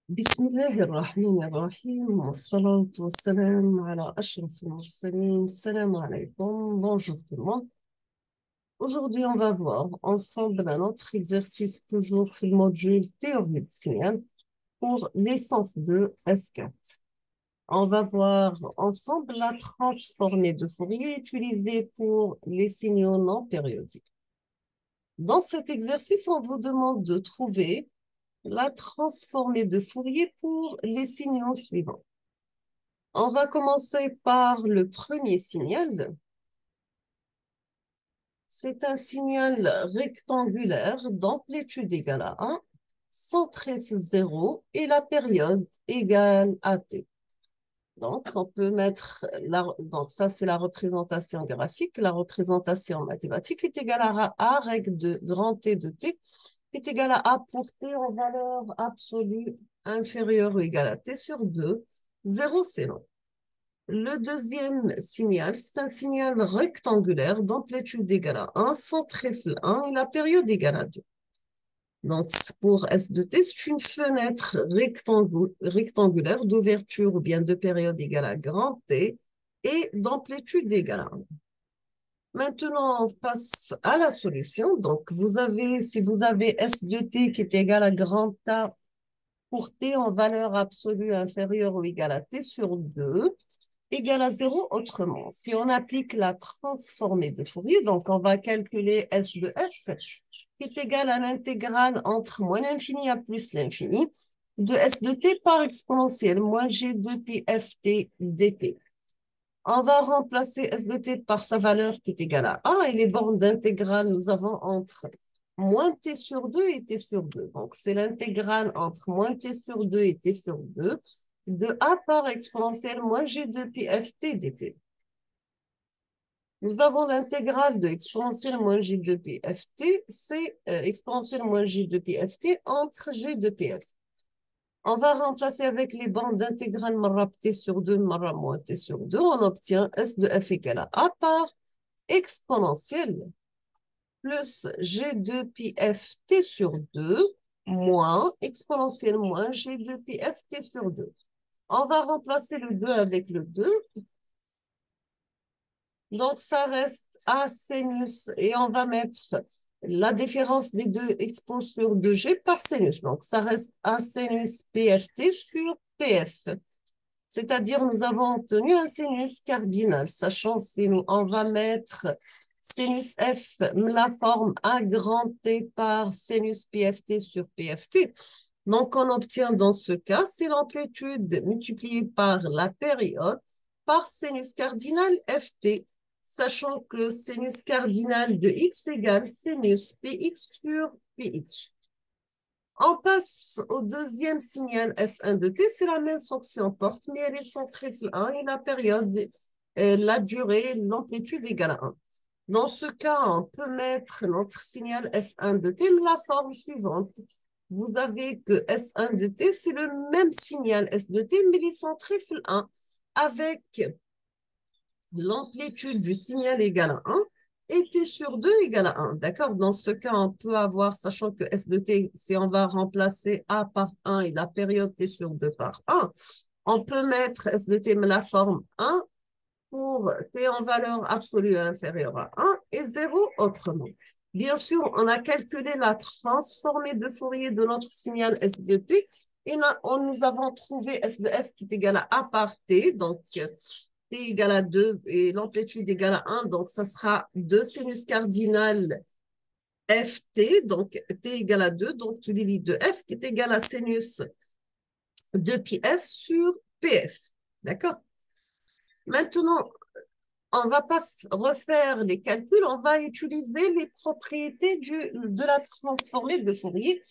بسم الله الرحمن الرحيم والصلاة والسلام على أشرف المرسلين. السلام عليكم. Bonjour tout le monde. Aujourd'hui, on va voir ensemble un autre exercice toujours في المodule théorie de signal pour l'essence de S4. On va voir ensemble la transformée de Fourier utilisée pour les signaux non périodiques. Dans cet exercice, on vous demande de trouver la transformée de Fourier pour les signaux suivants. On va commencer par le premier signal. C'est un signal rectangulaire d'amplitude égale à 1, centre F 0 et la période égale à t. Donc, on peut mettre, donc ça c'est la représentation graphique. La représentation mathématique est égale à A règle de grand T de t est égale à A pour t en valeur absolue inférieure ou égale à t sur 2. 0, c'est non. Le deuxième signal, c'est un signal rectangulaire d'amplitude égale à 1, centre F 1 et la période égale à 2. Donc, pour S de t, c'est une fenêtre rectangulaire d'ouverture ou bien de période égale à grand T et d'amplitude égale à 1. Maintenant, on passe à la solution. Donc, si vous avez S de t qui est égal à grand A pour t en valeur absolue inférieure ou égale à t sur 2, égale à 0 autrement. Si on applique la transformée de Fourier, donc on va calculer S de f qui est égal à l'intégrale entre moins l'infini à plus l'infini de S de t par exponentielle moins g de pi ft dt. On va remplacer S de t par sa valeur qui est égale à 1 et les bornes d'intégrale, nous avons entre moins t sur 2 et t sur 2. Donc, c'est l'intégrale entre moins t sur 2 et t sur 2 de a par exponentielle moins g de pi ft dt. Nous avons l'intégrale de exponentielle moins g de pi ft, c'est exponentielle moins g de pi ft entre g de pi f. On va remplacer avec les bandes d'intégrale marra t sur 2 marra moins t sur 2. On obtient S de f égale à a par exponentielle plus g de pi f t sur 2 moins exponentielle moins g de pi f t sur 2. On va remplacer le 2 avec le 2. Donc, ça reste A sinus et on va mettre la différence des deux expos sur 2G par sinus. Donc, ça reste A sinus PFT sur PF. C'est-à-dire, nous avons obtenu un sinus cardinal, sachant si on va mettre sinus F, la forme A grand T par sinus PFT sur PFT. Donc, on obtient dans ce cas, c'est l'amplitude multipliée par la période par sinus cardinal FT, sachant que sinus cardinal de x égale sinus px sur px. On passe au deuxième signal S1 de t, c'est la même fonction porte, mais elle est centrée 1 et la période, la durée, l'amplitude égale à 1. Dans ce cas, on peut mettre notre signal S1 de t de la forme suivante. Vous avez que S1 de t, c'est le même signal S de t, mais il est centré 1 avec l'amplitude du signal égale à 1 et t sur 2 égale à 1. D'accord? Dans ce cas, on peut avoir, sachant que S de t, si on va remplacer A par 1 et la période t sur 2 par 1, on peut mettre S de t la forme 1 pour t en valeur absolue inférieure à 1 et 0 autrement. Bien sûr, on a calculé la transformée de Fourier de notre signal S de t et nous avons trouvé S de f qui est égal à A par t, donc t égale à 2 et l'amplitude égale à 1, donc ça sera 2 sinus cardinal ft, donc t égale à 2, donc tu divises de f qui est égal à sinus de pi f sur pf. D'accord? Maintenant, on ne va pas refaire les calculs, on va utiliser les propriétés de la transformée de Fourier,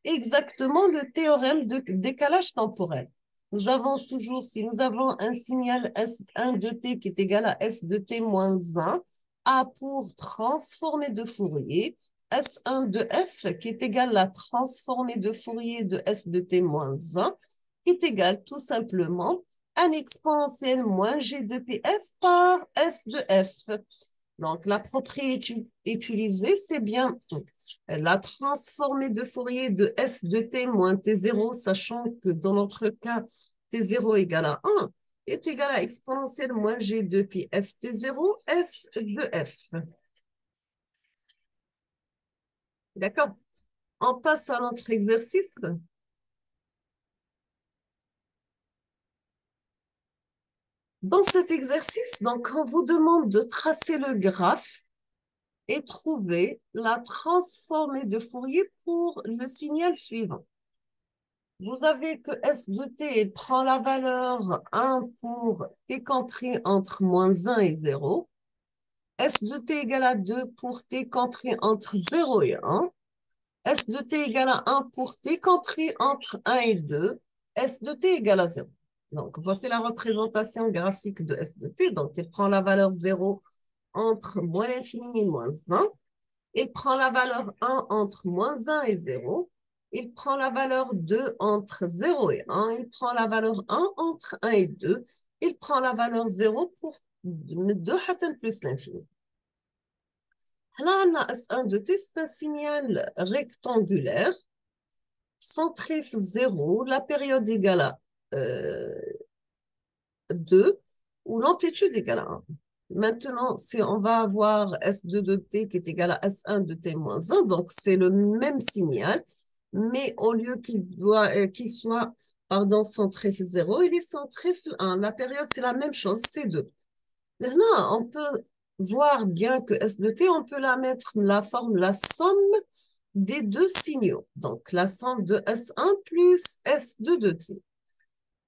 exactement le théorème de décalage temporel. Nous avons toujours, si nous avons un signal S1 de t qui est égal à S de t moins 1, A pour transformée de Fourier, S1 de f qui est égal à la transformée de Fourier de S de t moins 1, qui est égal tout simplement un exponentiel moins g de pf par s de f. Donc, la propriété utilisée, c'est bien la transformée de Fourier de S de t moins T0, sachant que dans notre cas, T0 égale à 1 est égal à exponentielle moins G de pi f T0 S de F. D'accord? On passe à notre exercice. Dans cet exercice, donc, on vous demande de tracer le graphe et trouver la transformée de Fourier pour le signal suivant. Vous avez que S de t il prend la valeur 1 pour t compris entre moins 1 et 0. S de t égale à 2 pour t compris entre 0 et 1. S de t égale à 1 pour t compris entre 1 et 2. S de t égale à 0. Donc, voici la représentation graphique de S de t. Donc, il prend la valeur 0 entre moins l'infini et moins 1. Il prend la valeur 1 entre moins 1 et 0. Il prend la valeur 2 entre 0 et 1. Il prend la valeur 1 entre 1 et 2. Il prend la valeur 0 pour 2 plus l'infini. Là, on a S1 de t, c'est un signal rectangulaire, centré 0, la période égale à 2, ou l'amplitude égale à 1. Maintenant, si on va avoir S2 de t qui est égal à S1 de t moins 1, donc c'est le même signal, mais au lieu qu'il soit centré 0, il est centré 1. La période, c'est la même chose, c'est 2. Maintenant, on peut voir bien que S de t, on peut la mettre la forme, la somme des deux signaux. Donc, la somme de S1 plus S2 de t.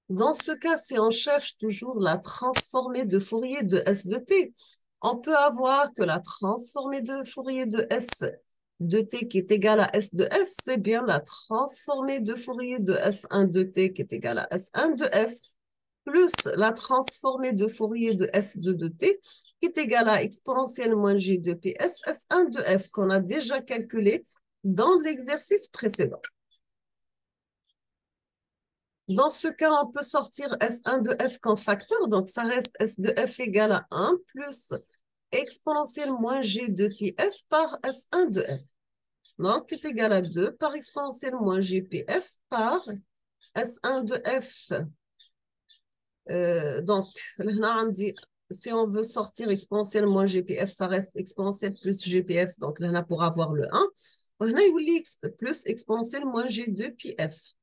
Dans ce cas, si on cherche toujours la transformée de Fourier de S de t, on peut avoir que la transformée de Fourier de S de t qui est égale à S de f, c'est bien la transformée de Fourier de S1 de t qui est égale à S1 de f, plus la transformée de Fourier de S2 de t qui est égale à exponentielle moins g de ps S1 de f qu'on a déjà calculé dans l'exercice précédent. Dans ce cas, on peut sortir S1 de f comme facteur, donc ça reste S de f égale à 1 plus exponentielle moins g de pi f par S1 de f. Donc, est égal à 2 par exponentielle moins g pi f par S1 de f. Donc, là, on dit, si on veut sortir exponentielle moins GPF, ça reste exponentielle plus GPF. Donc, là, pour avoir le 1, on a x plus exponentielle moins G2 pi f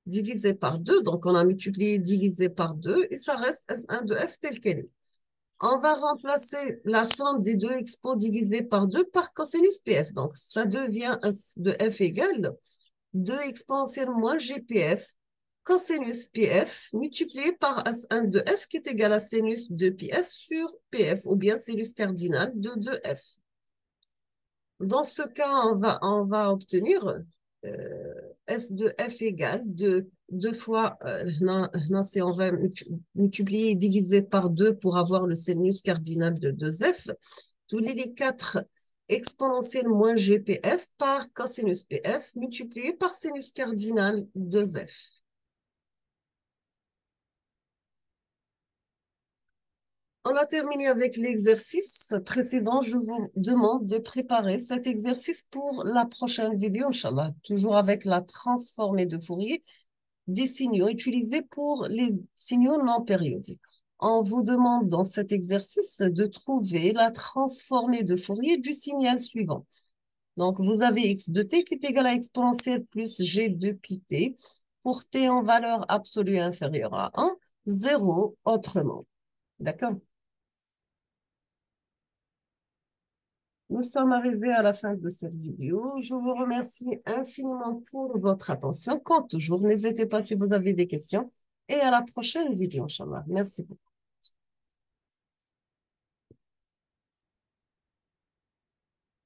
divisé par 2. Donc, on a multiplié divisé par 2 et ça reste S1 de f tel qu'elle est. On va remplacer la somme des deux expos divisé par 2 par cosinus PF. Donc, ça devient S de f égale 2 exponentielle moins GPF cosinus PF multiplié par S1 de f qui est égal à sinus de PF sur PF ou bien sinus cardinal de 2f. Dans ce cas, on va obtenir S de f égale 2 fois, si on va multiplier et diviser par 2 pour avoir le sinus cardinal de 2f, tous les 4 exponentielle moins GPF par cosinus PF multiplié par sinus cardinal 2f. On a terminé avec l'exercice précédent. Je vous demande de préparer cet exercice pour la prochaine vidéo, Inch'Allah, toujours avec la transformée de Fourier des signaux utilisés pour les signaux non périodiques. On vous demande dans cet exercice de trouver la transformée de Fourier du signal suivant. Donc, vous avez x de t qui est égal à exponentielle plus g de pi t pour t en valeur absolue inférieure à 1, 0 autrement. D'accord? Nous sommes arrivés à la fin de cette vidéo. Je vous remercie infiniment pour votre attention. Comme toujours, n'hésitez pas si vous avez des questions. Et à la prochaine vidéo, Inch'Allah. Merci beaucoup.